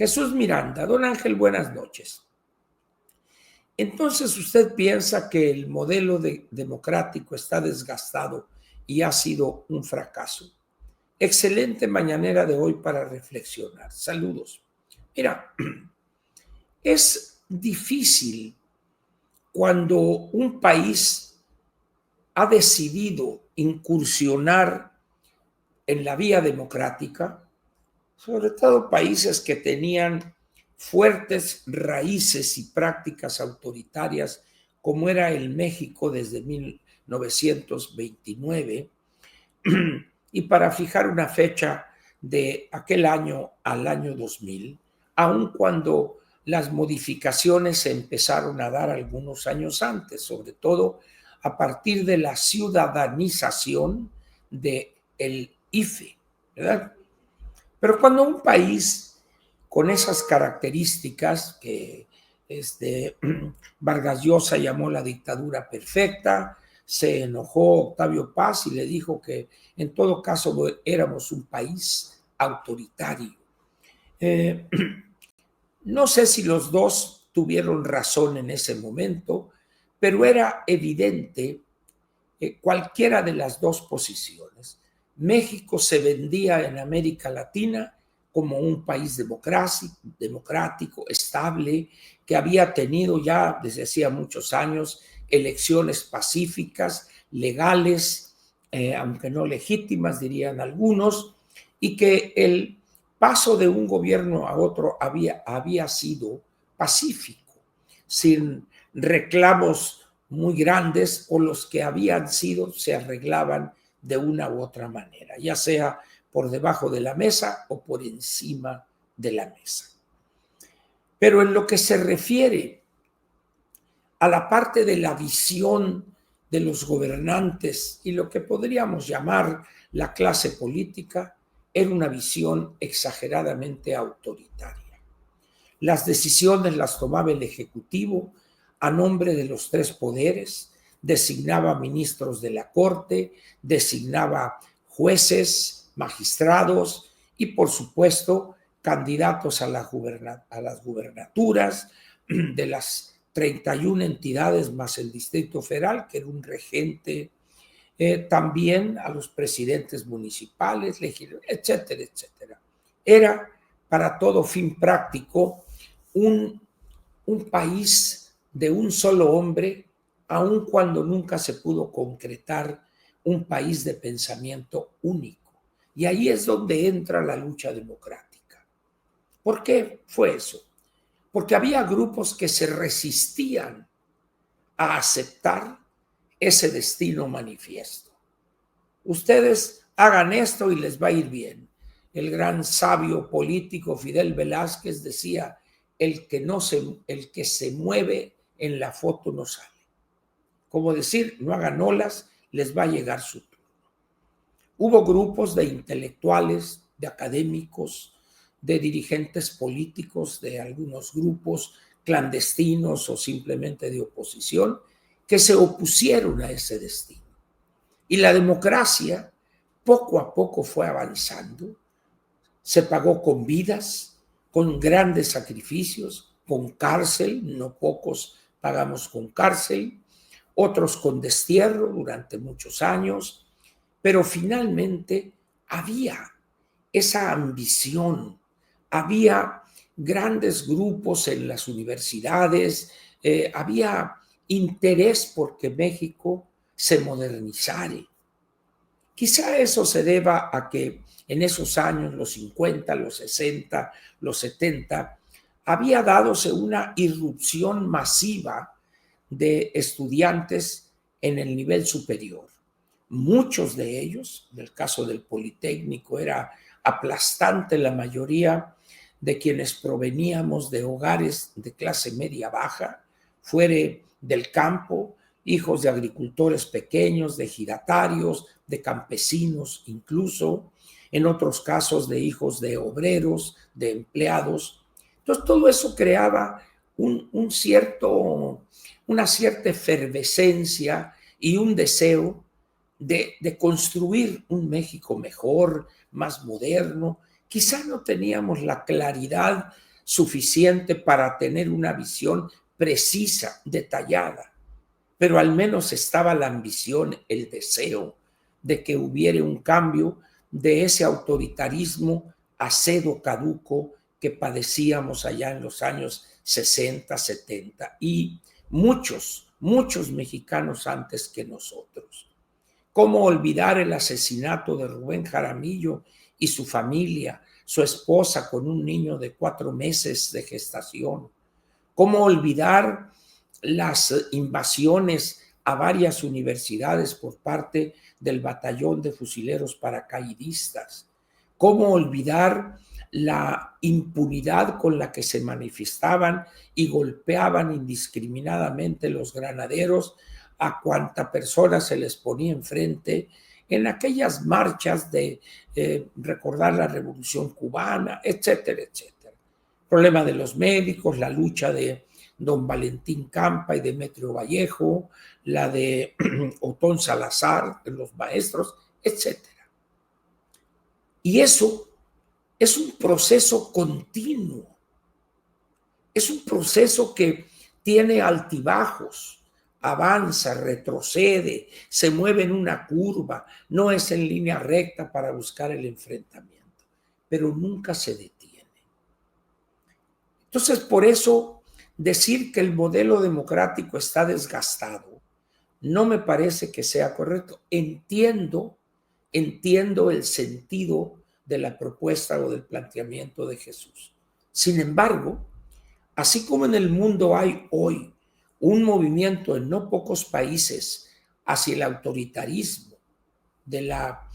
Jesús Miranda, don Ángel, buenas noches. Entonces usted piensa que el modelo democrático está desgastado y ha sido un fracaso. Excelente mañanera de hoy para reflexionar. Saludos. Mira, es difícil cuando un país ha decidido incursionar en la vía democrática, sobre todo países que tenían fuertes raíces y prácticas autoritarias, como era el México desde 1929, y para fijar una fecha de aquel año al año 2000, aun cuando las modificaciones se empezaron a dar algunos años antes, sobre todo a partir de la ciudadanización del IFE, ¿verdad? Pero cuando un país con esas características que Vargas Llosa llamó la dictadura perfecta, se enojó Octavio Paz y le dijo que en todo caso éramos un país autoritario. No sé si los dos tuvieron razón en ese momento, pero era evidente cualquiera de las dos posiciones. México se vendía en América Latina como un país democrático, estable, que había tenido ya desde hacía muchos años elecciones pacíficas, legales, aunque no legítimas, dirían algunos, y que el paso de un gobierno a otro había sido pacífico, sin reclamos muy grandes, o los que habían sido se arreglaban de una u otra manera, ya sea por debajo de la mesa o por encima de la mesa. Pero en lo que se refiere a la parte de la visión de los gobernantes y lo que podríamos llamar la clase política, era una visión exageradamente autoritaria. Las decisiones las tomaba el Ejecutivo a nombre de los tres poderes, designaba ministros de la Corte, designaba jueces, magistrados y, por supuesto, candidatos a las gubernaturas de las 31 entidades más el Distrito Federal, que era un regente, también a los presidentes municipales, legisladores, etcétera, etcétera. Era, para todo fin práctico, un país de un solo hombre, aun cuando nunca se pudo concretar un país de pensamiento único. Y ahí es donde entra la lucha democrática. ¿Por qué fue eso? Porque había grupos que se resistían a aceptar ese destino manifiesto. Ustedes hagan esto y les va a ir bien. El gran sabio político Fidel Velázquez decía: el que se mueve en la foto no sale. Como decir, no hagan olas, les va a llegar su turno. Hubo grupos de intelectuales, de académicos, de dirigentes políticos, de algunos grupos clandestinos o simplemente de oposición, que se opusieron a ese destino. Y la democracia poco a poco fue avanzando, se pagó con vidas, con grandes sacrificios, con cárcel, no pocos pagamos con cárcel, otros con destierro durante muchos años, pero finalmente había esa ambición, había grandes grupos en las universidades, había interés porque México se modernizara. Quizá eso se deba a que en esos años, los 50, los 60, los 70, había dadose una irrupción masiva de estudiantes en el nivel superior. Muchos de ellos, en el caso del Politécnico, era aplastante la mayoría de quienes proveníamos de hogares de clase media baja, fuere del campo, hijos de agricultores pequeños, de ejidatarios, de campesinos incluso, en otros casos de hijos de obreros, de empleados. Entonces todo eso creaba una cierta efervescencia y un deseo de construir un México mejor, más moderno. Quizá no teníamos la claridad suficiente para tener una visión precisa, detallada, pero al menos estaba la ambición, el deseo de que hubiera un cambio de ese autoritarismo acedo, caduco que padecíamos allá en los años 60, 70 y muchos mexicanos antes que nosotros. ¿Cómo olvidar el asesinato de Rubén Jaramillo y su familia, su esposa con un niño de 4 meses de gestación? ¿Cómo olvidar las invasiones a varias universidades por parte del batallón de fusileros paracaidistas? ¿Cómo olvidar la impunidad con la que se manifestaban y golpeaban indiscriminadamente los granaderos a cuanta persona se les ponía enfrente en aquellas marchas de recordar la Revolución Cubana, etcétera, etcétera? El problema de los médicos, la lucha de don Valentín Campa y Demetrio Vallejo, la de Otón Salazar, de los maestros, etcétera. Y eso es un proceso continuo, es un proceso que tiene altibajos, avanza, retrocede, se mueve en una curva, no es en línea recta para buscar el enfrentamiento, pero nunca se detiene. Entonces, por eso decir que el modelo democrático está desgastado no me parece que sea correcto. Entiendo el sentido de la propuesta o del planteamiento de Jesús. Sin embargo, así como en el mundo hay hoy un movimiento en no pocos países hacia el autoritarismo de la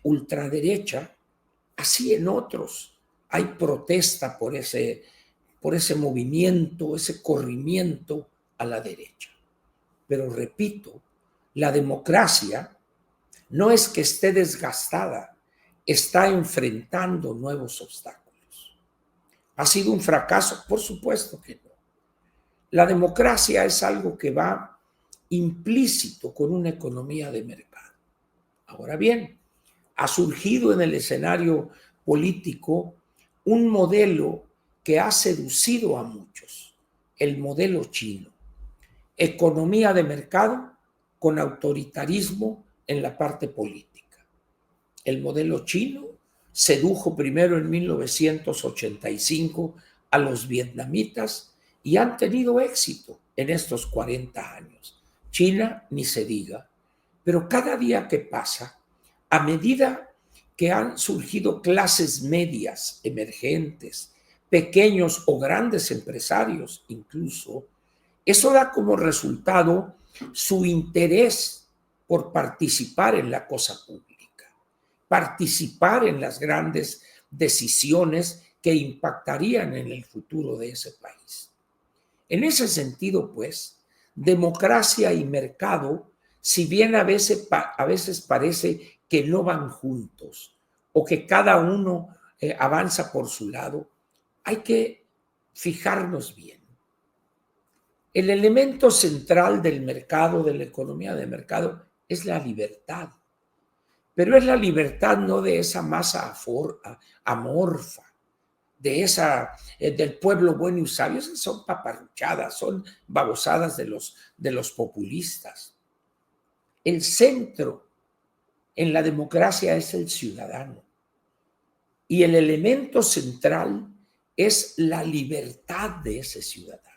ultraderecha, así en otros hay protesta por ese movimiento, ese corrimiento a la derecha. Pero repito, la democracia no es que esté desgastada, está enfrentando nuevos obstáculos. ¿Ha sido un fracaso? Por supuesto que no. La democracia es algo que va implícito con una economía de mercado. Ahora bien, ha surgido en el escenario político un modelo que ha seducido a muchos, el modelo chino. Economía de mercado con autoritarismo en la parte política. El modelo chino sedujo primero en 1985 a los vietnamitas y han tenido éxito en estos 40 años. China, ni se diga. Pero cada día que pasa, a medida que han surgido clases medias emergentes, pequeños o grandes empresarios incluso, eso da como resultado su interés por participar en la cosa pública, participar en las grandes decisiones que impactarían en el futuro de ese país. En ese sentido, pues, democracia y mercado, si bien a veces parece que no van juntos o que cada uno avanza por su lado, hay que fijarnos bien. El elemento central del mercado, de la economía de mercado, es la libertad. Pero es la libertad no de esa masa amorfa, de del pueblo bueno y sabio. Esas son paparruchadas, son babosadas de los populistas. El centro en la democracia es el ciudadano. Y el elemento central es la libertad de ese ciudadano,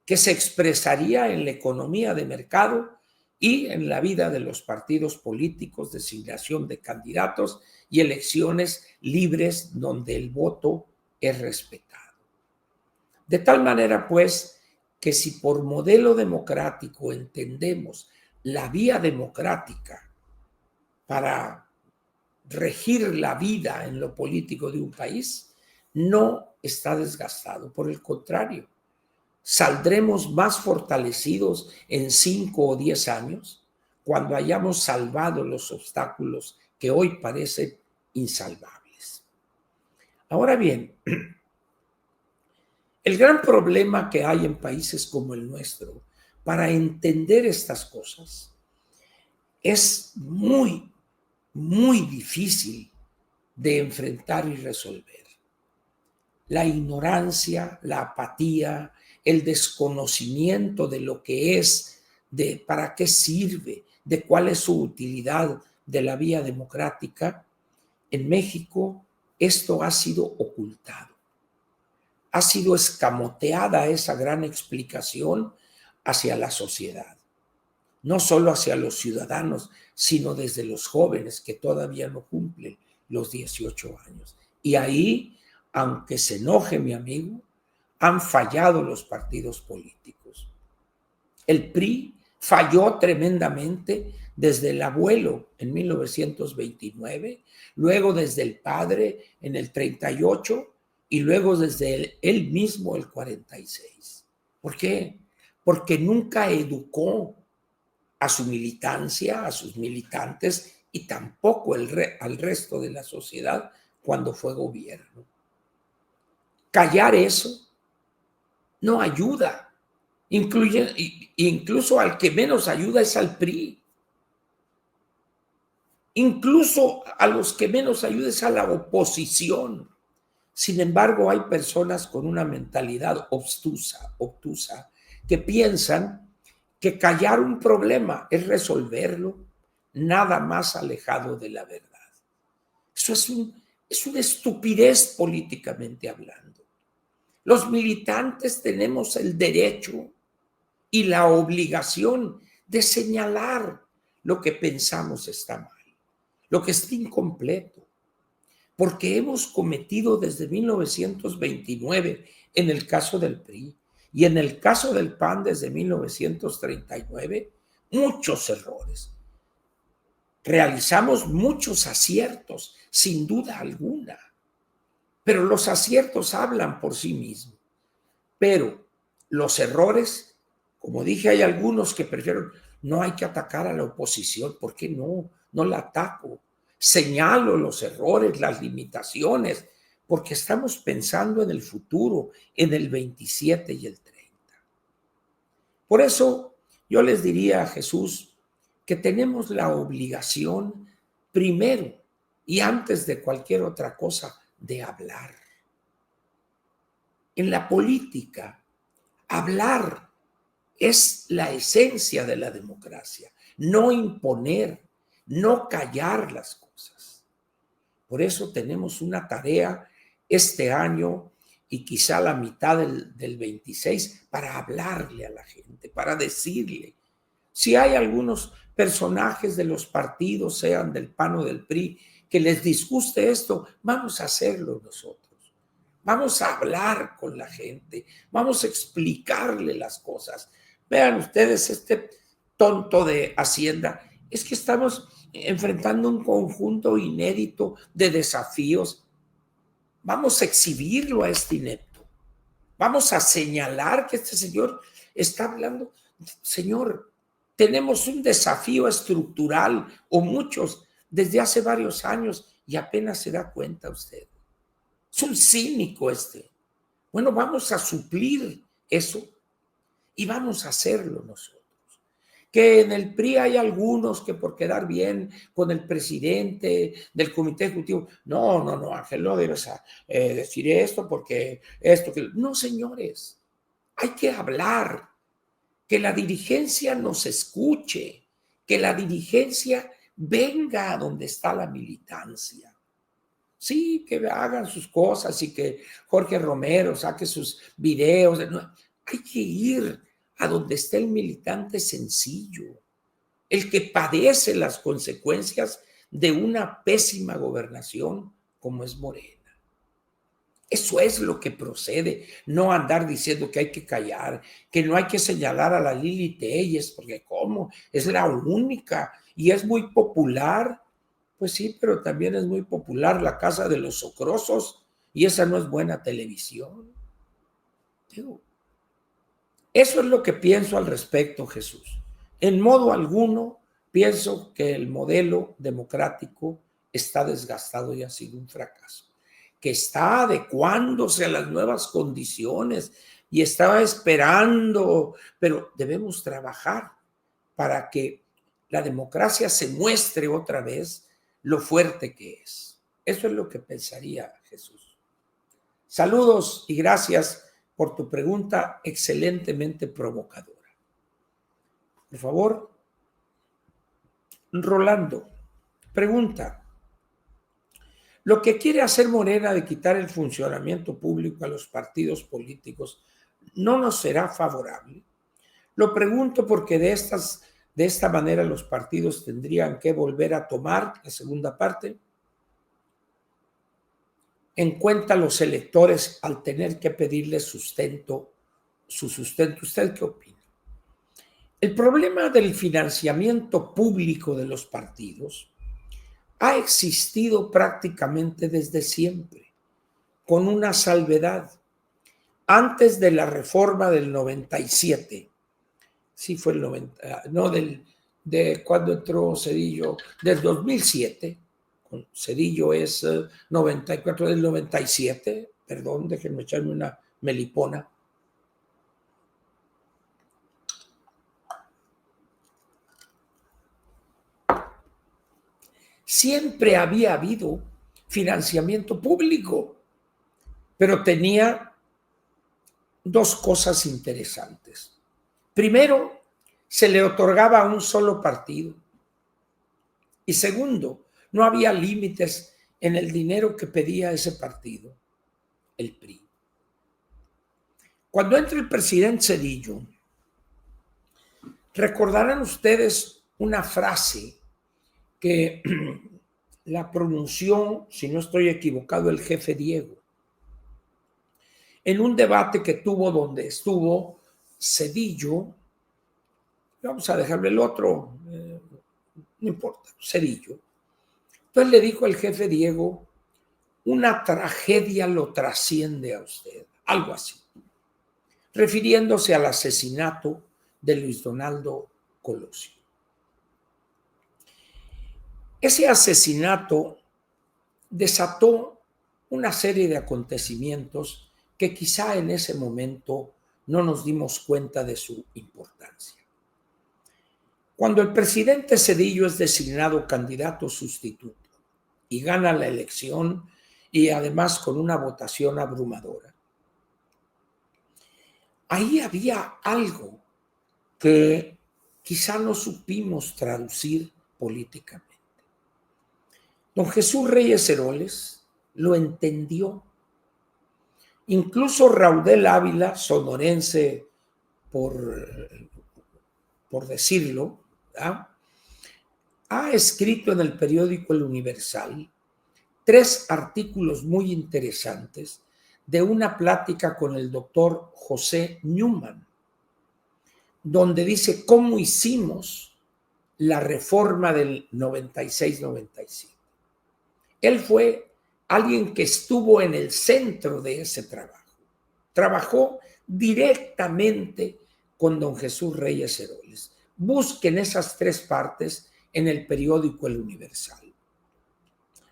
que se expresaría en la economía de mercado y en la vida de los partidos políticos, designación de candidatos y elecciones libres donde el voto es respetado. De tal manera, pues, que si por modelo democrático entendemos la vía democrática para regir la vida en lo político de un país, no está desgastado. Por el contrario, saldremos más fortalecidos en 5 o 10 años cuando hayamos salvado los obstáculos que hoy parecen insalvables. Ahora bien, el gran problema que hay en países como el nuestro para entender estas cosas es muy, muy difícil de enfrentar y resolver. la ignorancia, la apatía, el desconocimiento de lo que es, de para qué sirve, de cuál es su utilidad de la vía democrática, en México esto ha sido ocultado. Ha sido escamoteada esa gran explicación hacia la sociedad, no solo hacia los ciudadanos, sino desde los jóvenes que todavía no cumplen los 18 años. Y ahí, aunque se enoje mi amigo, han fallado los partidos políticos. El PRI falló tremendamente desde el abuelo en 1929, luego desde el padre en el 38 y luego desde él mismo el 46. ¿Por qué? Porque nunca educó a su militancia, a sus militantes y tampoco al resto de la sociedad cuando fue gobierno. Callar eso no ayuda. Incluso al que menos ayuda es al PRI. Incluso a los que menos ayuda es a la oposición. Sin embargo, hay personas con una mentalidad obtusa, que piensan que callar un problema es resolverlo, nada más alejado de la verdad. Eso es una estupidez políticamente hablando. Los militantes tenemos el derecho y la obligación de señalar lo que pensamos está mal, lo que está incompleto, porque hemos cometido desde 1929 en el caso del PRI y en el caso del PAN desde 1939 muchos errores. Realizamos muchos aciertos, sin duda alguna, pero los aciertos hablan por sí mismos. Pero los errores, como dije, hay algunos que prefieren, no hay que atacar a la oposición. ¿Por qué no? No la ataco. Señalo los errores, las limitaciones, porque estamos pensando en el futuro, en el 27 y el 30. Por eso yo les diría a Jesús que tenemos la obligación, primero y antes de cualquier otra cosa, de hablar. En la política, hablar es la esencia de la democracia, no imponer, no callar las cosas. Por eso tenemos una tarea este año y quizá la mitad del 26 para hablarle a la gente, para decirle. Si hay algunos personajes de los partidos, sean del PAN o del PRI, que les disguste esto, vamos a hacerlo nosotros. Vamos a hablar con la gente, vamos a explicarle las cosas. Vean ustedes este tonto de Hacienda, es que estamos enfrentando un conjunto inédito de desafíos. Vamos a exhibirlo a este inepto. Vamos a señalar que este señor está hablando. Señor, tenemos un desafío estructural o muchos desde hace varios años y apenas se da cuenta usted. Es un cínico este. Bueno, vamos a suplir eso y vamos a hacerlo nosotros. Que en el PRI hay algunos que por quedar bien con el presidente del comité ejecutivo, no, Ángel, no debes decir esto porque esto, que... No, señores, hay que hablar, que la dirigencia nos escuche, que la dirigencia venga a donde está la militancia. Sí, que hagan sus cosas y que Jorge Romero saque sus videos. No, hay que ir a donde está el militante sencillo, el que padece las consecuencias de una pésima gobernación como es Morena. Eso es lo que procede, no andar diciendo que hay que callar, que no hay que señalar a la Lili Téllez, porque ¿cómo? Es la única y es muy popular. Pues sí, pero también es muy popular la Casa de los Socrosos y esa no es buena televisión. Digo, eso es lo que pienso al respecto, Jesús. En modo alguno pienso que el modelo democrático está desgastado y ha sido un fracaso, que está adecuándose a las nuevas condiciones y estaba esperando, pero debemos trabajar para que la democracia se muestre otra vez lo fuerte que es. Eso es lo que pensaría Jesús. Saludos y gracias por tu pregunta excelentemente provocadora. Por favor, Rolando, pregunta. Lo que quiere hacer Morena de quitar el funcionamiento público a los partidos políticos no nos será favorable. Lo pregunto porque de esta manera los partidos tendrían que volver a tomar, la segunda parte, en cuenta los electores al tener que pedirles su sustento. ¿Usted qué opina? El problema del financiamiento público de los partidos ha existido prácticamente desde siempre, con una salvedad. Antes de la reforma del 97, sí fue el 90, no de cuando entró Zedillo, del 2007, Zedillo es 94 del 97, perdón, déjenme echarme una melipona. Siempre había habido financiamiento público, pero tenía dos cosas interesantes. Primero, se le otorgaba a un solo partido. Y segundo, no había límites en el dinero que pedía ese partido, el PRI. Cuando entra el presidente Zedillo, recordarán ustedes una frase que la pronunció, si no estoy equivocado, el jefe Diego, en un debate que tuvo donde estuvo Zedillo, vamos a dejarle el otro, no importa, Zedillo. Entonces le dijo el jefe Diego, una tragedia lo trasciende a usted, algo así, refiriéndose al asesinato de Luis Donaldo Colosio. Ese asesinato desató una serie de acontecimientos que quizá en ese momento no nos dimos cuenta de su importancia. Cuando el presidente Zedillo es designado candidato sustituto y gana la elección y además con una votación abrumadora, ahí había algo que quizá no supimos traducir políticamente. Don Jesús Reyes Heroles lo entendió. Incluso Raudel Ávila, sonorense por decirlo, ¿verdad?, ha escrito en el periódico El Universal 3 artículos muy interesantes de una plática con el doctor José Newman, donde dice cómo hicimos la reforma del 96-97. Él fue alguien que estuvo en el centro de ese trabajo. Trabajó directamente con don Jesús Reyes Heroles. Busquen esas 3 partes en el periódico El Universal.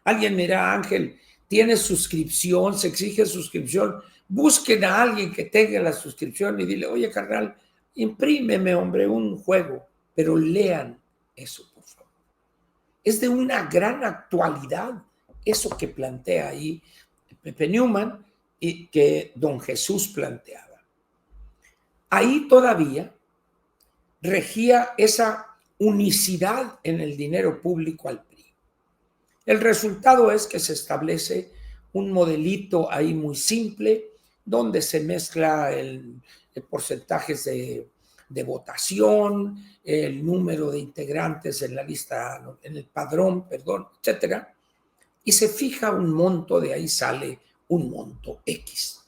Alguien dirá, Ángel, ¿tiene suscripción? ¿Se exige suscripción? Busquen a alguien que tenga la suscripción y dile, oye, carnal, imprímeme, hombre, un juego, pero lean eso, por favor. Es de una gran actualidad eso que plantea ahí Pepe Newman y que don Jesús planteaba. Ahí todavía regía esa unicidad en el dinero público al PRI. El resultado es que se establece un modelito ahí muy simple donde se mezcla el porcentajes de votación, el número de integrantes en la lista, en el padrón, perdón, etcétera, y se fija un monto, de ahí sale un monto X,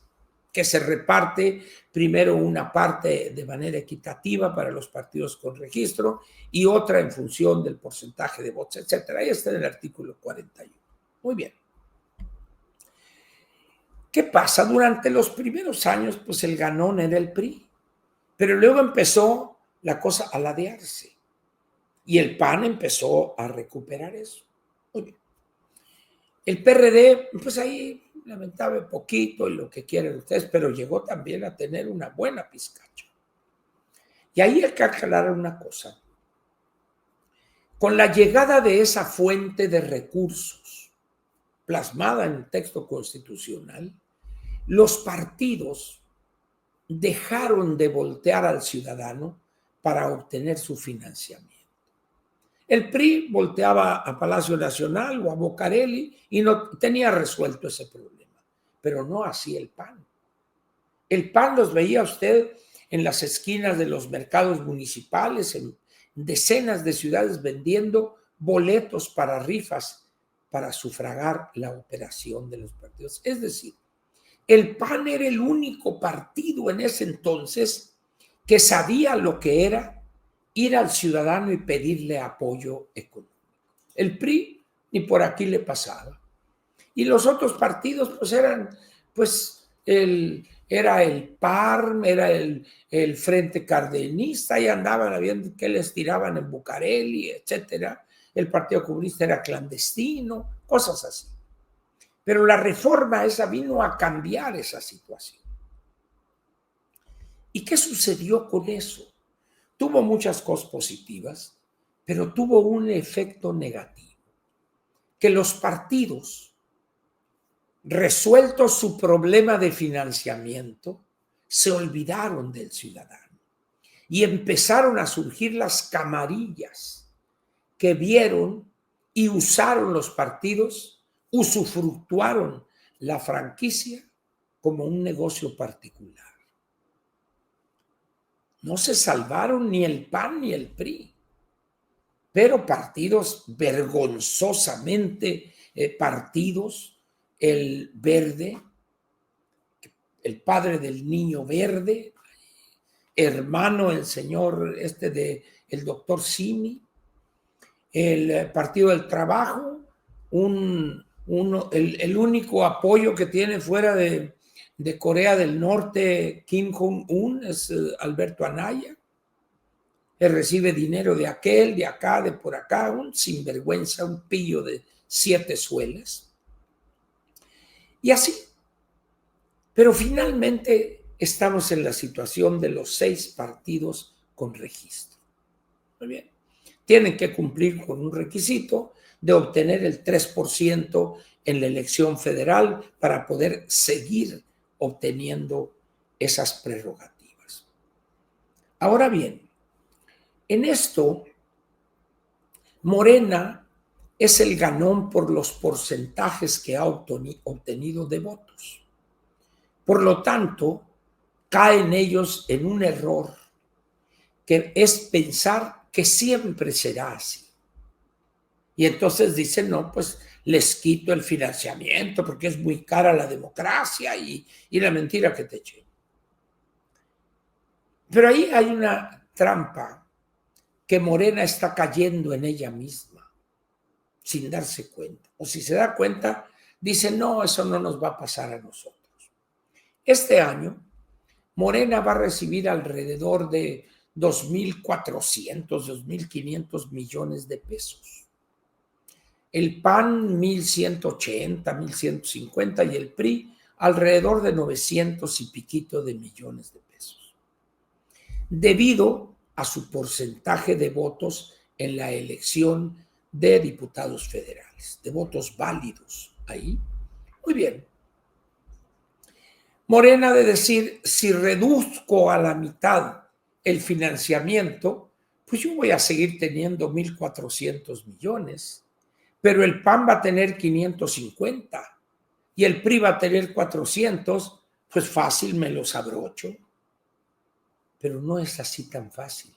que se reparte primero una parte de manera equitativa para los partidos con registro y otra en función del porcentaje de votos, etcétera. Ahí está en el artículo 41. Muy bien. ¿Qué pasa? Durante los primeros años, pues el ganón era el PRI, pero luego empezó la cosa a ladearse y el PAN empezó a recuperar eso. Muy bien. El PRD, pues ahí lamentable poquito y lo que quieran ustedes, pero llegó también a tener una buena pizcacha. Y ahí hay que aclarar una cosa. Con la llegada de esa fuente de recursos plasmada en el texto constitucional, los partidos dejaron de voltear al ciudadano para obtener su financiamiento. El PRI volteaba a Palacio Nacional o a Bocarelli y no tenía resuelto ese problema, pero no así el PAN. El PAN los veía usted en las esquinas de los mercados municipales, en decenas de ciudades vendiendo boletos para rifas para sufragar la operación de los partidos. Es decir, el PAN era el único partido en ese entonces que sabía lo que era ir al ciudadano y pedirle apoyo económico. El PRI ni por aquí le pasaba. Y los otros partidos pues eran, pues, era el PARM, era el Frente Cardenista, y andaban viendo que les tiraban en Bucareli, etcétera. El Partido Comunista era clandestino, cosas así. Pero la reforma esa vino a cambiar esa situación. ¿Y qué sucedió con eso? Tuvo muchas cosas positivas, pero tuvo un efecto negativo. Que los partidos, resuelto su problema de financiamiento, se olvidaron del ciudadano y empezaron a surgir las camarillas que vieron y usaron los partidos, usufructuaron la franquicia como un negocio particular. No se salvaron ni el PAN ni el PRI, pero partidos vergonzosamente partidos, el Verde, el padre del Niño Verde, hermano el señor el doctor Simi, el Partido del Trabajo, el único apoyo que tiene fuera de Corea del Norte Kim Jong-un es Alberto Anaya. Él recibe dinero de aquel, de acá, de por acá, un sinvergüenza, un pillo de 7 suelas. Y así. Pero finalmente estamos en la situación de los 6 partidos con registro. Muy bien. Tienen que cumplir con un requisito de obtener el 3% en la elección federal para poder seguir obteniendo esas prerrogativas. Ahora bien, en esto, Morena es el ganón por los porcentajes que ha obtenido de votos. Por lo tanto, caen ellos en un error que es pensar que siempre será así. Y entonces dicen, no, pues les quito el financiamiento porque es muy cara la democracia y la mentira que te eché. Pero ahí hay una trampa que Morena está cayendo en ella misma sin darse cuenta. O si se da cuenta, dice, no, eso no nos va a pasar a nosotros. Este año, Morena va a recibir alrededor de 2.400, 2.500 millones de pesos. El PAN 1.180, 1.150 y el PRI alrededor de 900 y piquito de millones de pesos. Debido a su porcentaje de votos en la elección de diputados federales, de votos válidos ahí. Muy bien. Morena de decir, si reduzco a la mitad el financiamiento, pues yo voy a seguir teniendo 1.400 millones, pero el PAN va a tener 550 y el PRI va a tener 400, pues fácil me los abrocho. Pero no es así tan fácil.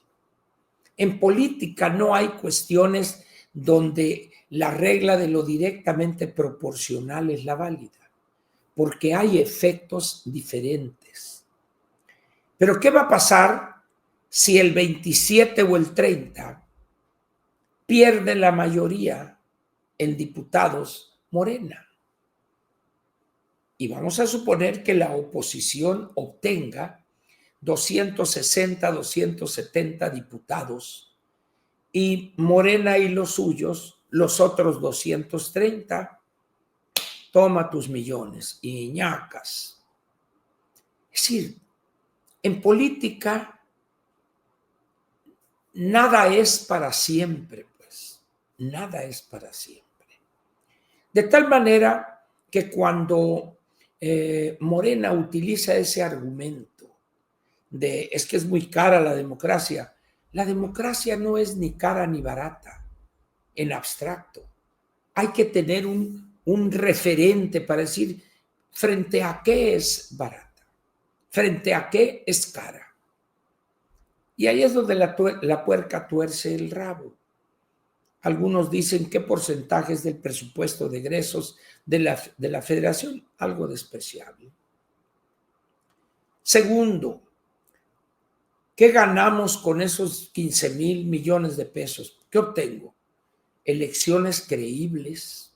En política no hay cuestiones donde la regla de lo directamente proporcional es la válida, porque hay efectos diferentes. Pero ¿qué va a pasar si el 27 o el 30 pierde la mayoría en diputados Morena? Y vamos a suponer que la oposición obtenga 260, 270 diputados y Morena y los suyos, los otros 230, toma tus millones y ñacas. Es decir, en política nada es para siempre, pues, nada es para siempre. De tal manera que cuando Morena utiliza ese argumento de es que es muy cara la democracia. La democracia no es ni cara ni barata en abstracto. Hay que tener un referente para decir frente a qué es barata, frente a qué es cara. Y ahí es donde la puerca tuerce el rabo. Algunos dicen qué porcentajes del presupuesto de egresos de la federación, algo despreciable. Segundo, ¿qué ganamos con esos 15,000 millones de pesos? ¿Qué obtengo? Elecciones creíbles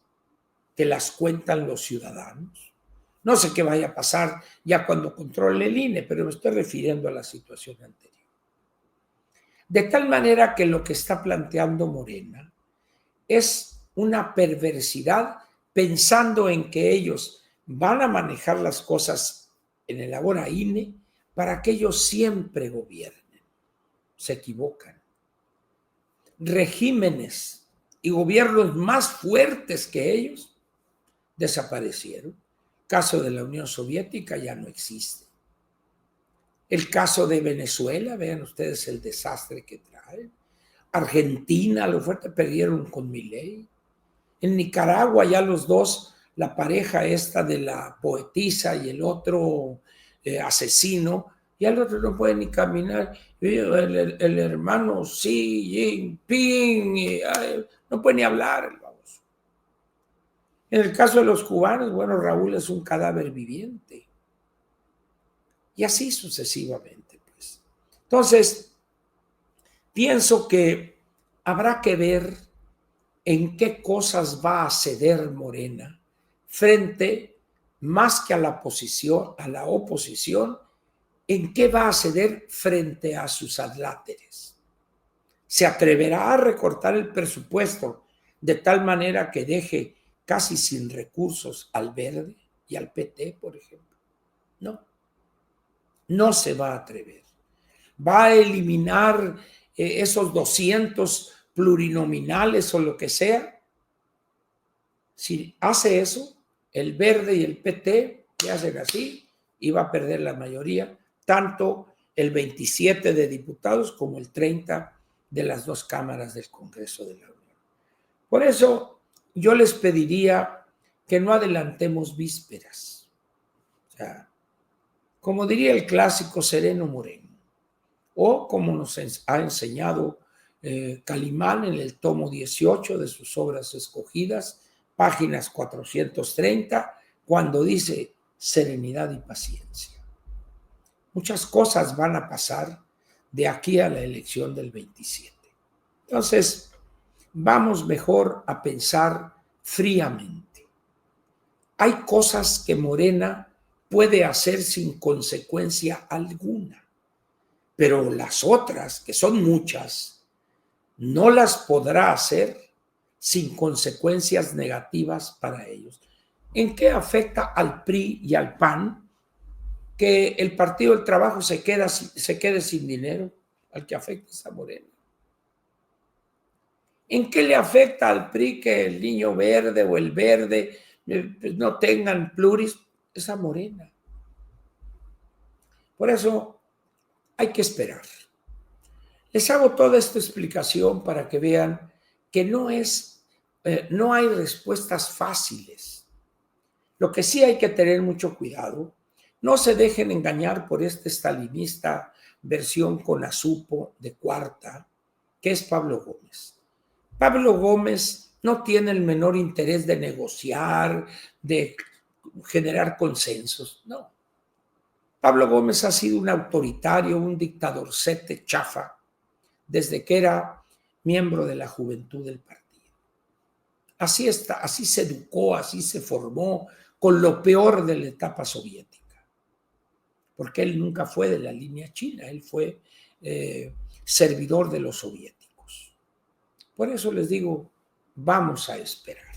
que las cuentan los ciudadanos. No sé qué vaya a pasar ya cuando controle el INE, pero me estoy refiriendo a la situación anterior. De tal manera que lo que está planteando Morena es una perversidad pensando en que ellos van a manejar las cosas en el ahora INE para que ellos siempre gobiernen. Se equivocan. Regímenes y gobiernos más fuertes que ellos desaparecieron. El caso de la Unión Soviética ya no existe. El caso de Venezuela, vean ustedes el desastre que trae. Argentina, lo fuerte, perdieron con Milei. En Nicaragua ya los dos, la pareja esta de la poetisa y el otro asesino, ya el otro no puede ni caminar. El hermano Xi Jinping, no puede ni hablar el baboso. En el caso de los cubanos, bueno, Raúl es un cadáver viviente. Y así sucesivamente, pues. Entonces, pienso que habrá que ver en qué cosas va a ceder Morena frente más que a la oposición, en qué va a ceder frente a sus adláteres. ¿Se atreverá a recortar el presupuesto de tal manera que deje casi sin recursos al Verde y al PT, por ejemplo? No, no se va a atrever. Va a eliminar esos 200 plurinominales o lo que sea. Si hace eso, el Verde y el PT que hacen así y va a perder la mayoría, tanto el 27 de diputados como el 30 de las dos cámaras del Congreso de la Unión. Por eso yo les pediría que no adelantemos vísperas. O sea, como diría el clásico Sereno Moreno, o como nos ha enseñado Calimán en el tomo 18 de sus obras escogidas, páginas 430, cuando dice serenidad y paciencia. Muchas cosas van a pasar de aquí a la elección del 27. Entonces, vamos mejor a pensar fríamente. Hay cosas que Morena puede hacer sin consecuencia alguna, pero las otras, que son muchas, no las podrá hacer sin consecuencias negativas para ellos. ¿En qué afecta al PRI y al PAN que el Partido del Trabajo se quede sin dinero? Al que afecta es a Morena. ¿En qué le afecta al PRI que el Niño Verde o el Verde no tengan pluris? Es a Morena. Por eso hay que esperar. Les hago toda esta explicación para que vean que no hay respuestas fáciles. Lo que sí hay que tener mucho cuidado, no se dejen engañar por este stalinista versión con azupo de cuarta, que es Pablo Gómez. Pablo Gómez no tiene el menor interés de negociar, de generar consensos, no. Pablo Gómez ha sido un autoritario, un dictadorcete chafa, desde que era miembro de la juventud del partido. Así está, así se educó, así se formó, con lo peor de la etapa soviética. Porque él nunca fue de la línea china, él fue servidor de los soviéticos. Por eso les digo, vamos a esperar.